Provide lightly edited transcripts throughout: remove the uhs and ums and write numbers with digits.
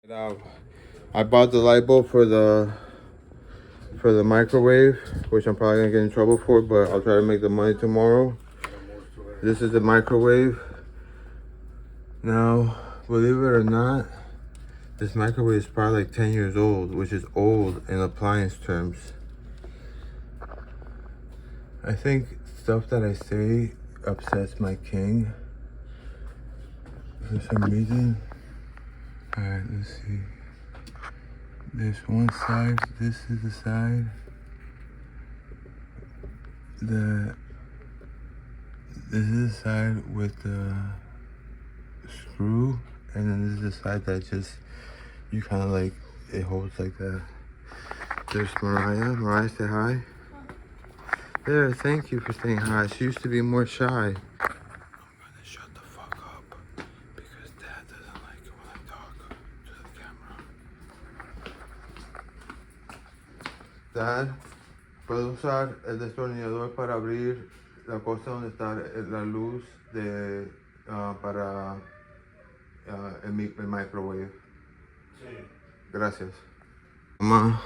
Now, I bought the light bulb for the microwave, which I'm probably gonna get in trouble for, but I'll try to make the money tomorrow. This is the microwave. Now, believe it or not, this microwave is probably like 10 years old, which is old in appliance terms. I think stuff that I say upsets my king for some reason. Alright, let's see. There's one side, this is the side that this is the side with the screw, and then this is the side that just you kind of like it holds like that. There's Mariah. Mariah, say hi. There, thank you for saying hi. She used to be more shy. I'm gonna shut the fuck up because Dad doesn't like it when I talk to the camera. Dad, ¿puedo usar el destornillador para abrir la cosa donde está la luz de para el microwave? Sí. Gracias. Mamá.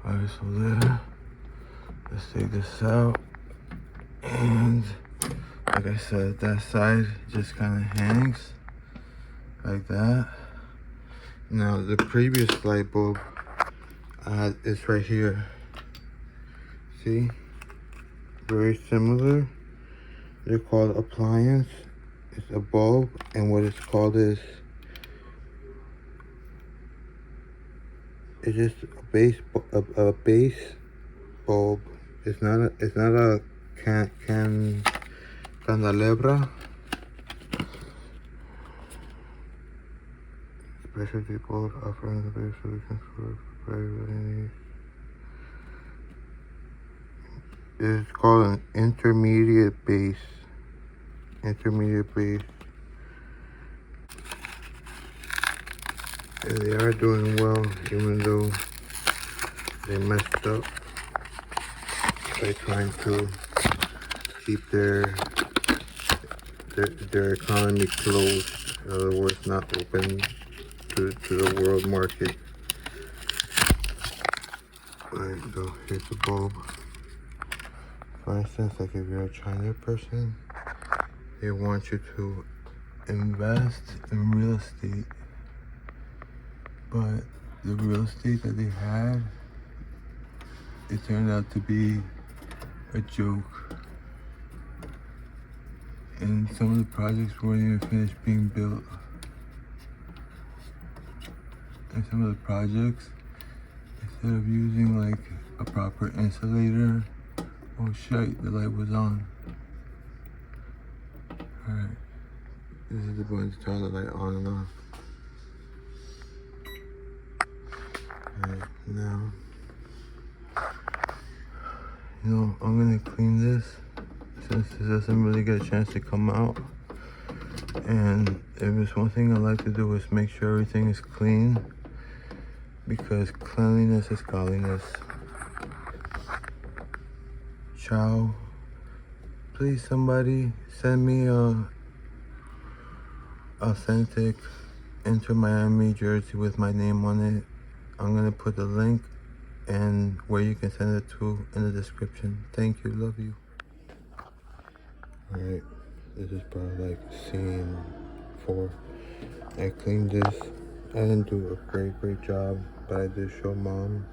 Alright, so there. Let's take this out. And like I said, that side just kind of hangs like that. Now the previous light bulb is right here. See? Very similar. They're called appliance. It's a bulb, and what it's called is it's just a base bulb. It's not a candelabra. Specialty bulb offering the base solutions for various needs. It's called an intermediate base. Intermediate base. And they are doing well, even though they messed up by trying to keep their economy closed. In other words, not open to the world market. Alright, so here's the bulb. For instance, like if you're a China person, they want you to invest in real estate, but the real estate that they had, it turned out to be a joke. And some of the projects weren't even finished being built. And some of the projects, instead of using like a proper insulator, oh shit, the light was on. Alright, this is the button to turn the light on and off. Alright, now, I'm gonna clean this since this doesn't really get a chance to come out. And if there's one thing I like to do is make sure everything is clean, because cleanliness is godliness. Ciao. Please, somebody send me a authentic Inter Miami jersey with my name on it. I'm gonna put the link and where you can send it to in the description. Thank you, love you. Alright, this is probably like scene 4. I cleaned this. I didn't do a great job, but I did show Mom.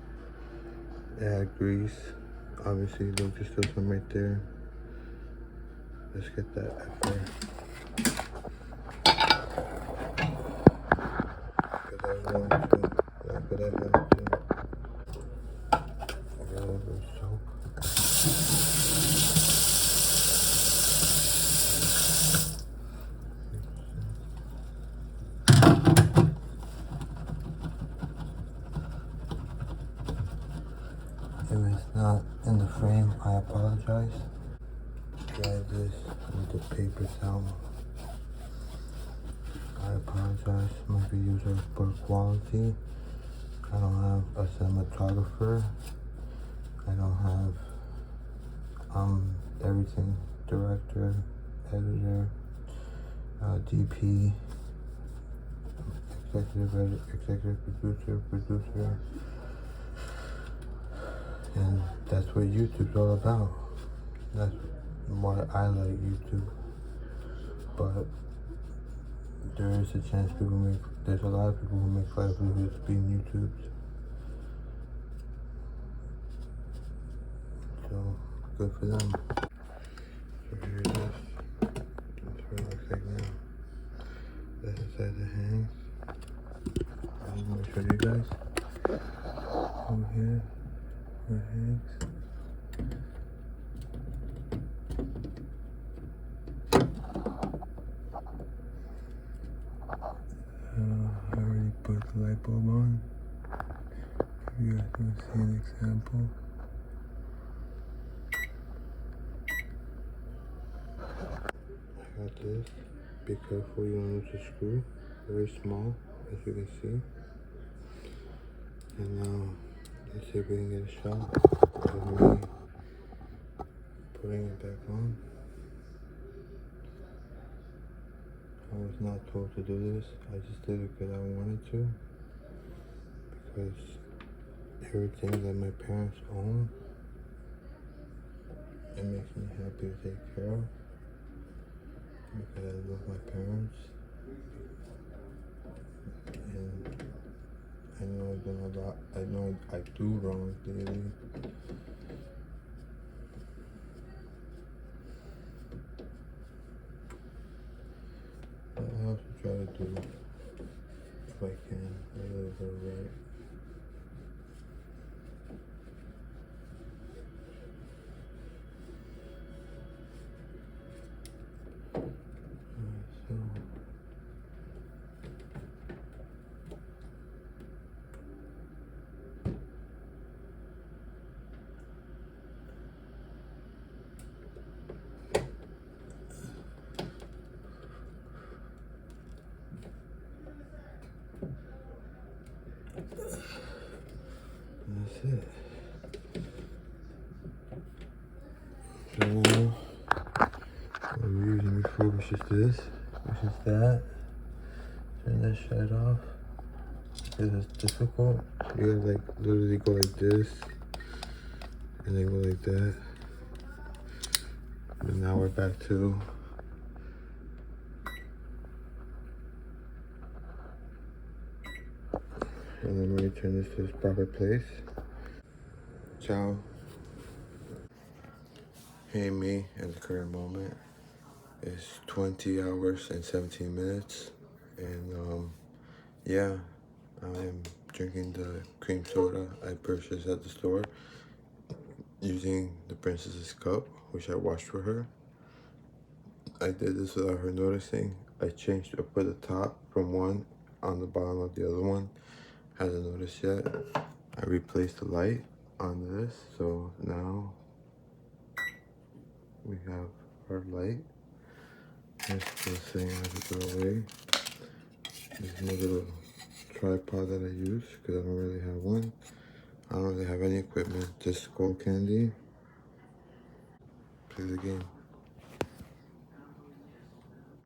It had grease. Obviously, look, there's still some right there. Let's get that out there. Because I want to, like what I have to. A little bit of soap. If it's not in the frame, I apologize. Dry this with a paper towel. I apologize. My videos are poor quality. I don't have a cinematographer. I don't have everything, director, editor, DP, executive producer, and that's what YouTube's all about. That's why I like YouTube. But there is a chance there's a lot of people who make livelihoods being YouTubed. So, good for them. So here it is. That's what it looks like now. That's inside the hangs. I'm gonna show you guys. Over here, where it hangs. I already put the light bulb on. If you guys want to see an example. I got this. Be careful you don't lose the screw. Very small, as you can see. And now, let's see if we can get a shot of me putting it back on. I was not told to do this. I just did it because I wanted to. Because everything that my parents own, it makes me happy to take care of. Because I love my parents. And I know I've done a lot. I know I do wrong daily. I have to try to do, if I can, a little bit right. So, and that's it. So now, what we're using before was just this, which is that. Turn that shit off. Because it's difficult. You gotta like literally go like this. And then go like that. And now we're back to. And then we return this to its proper place. Ciao. Hey, me at the current moment. It's 20 hours and 17 minutes. And yeah, I am drinking the cream soda I purchased at the store using the princess's cup, which I washed for her. I did this without her noticing. I put the top from one on the bottom of the other one. Hasn't noticed yet. I replaced the light on this, so now we have our light. There's this thing I have to throw away. This is my little tripod that I use because I don't really have one. I don't really have any equipment, just skull candy. Play the game.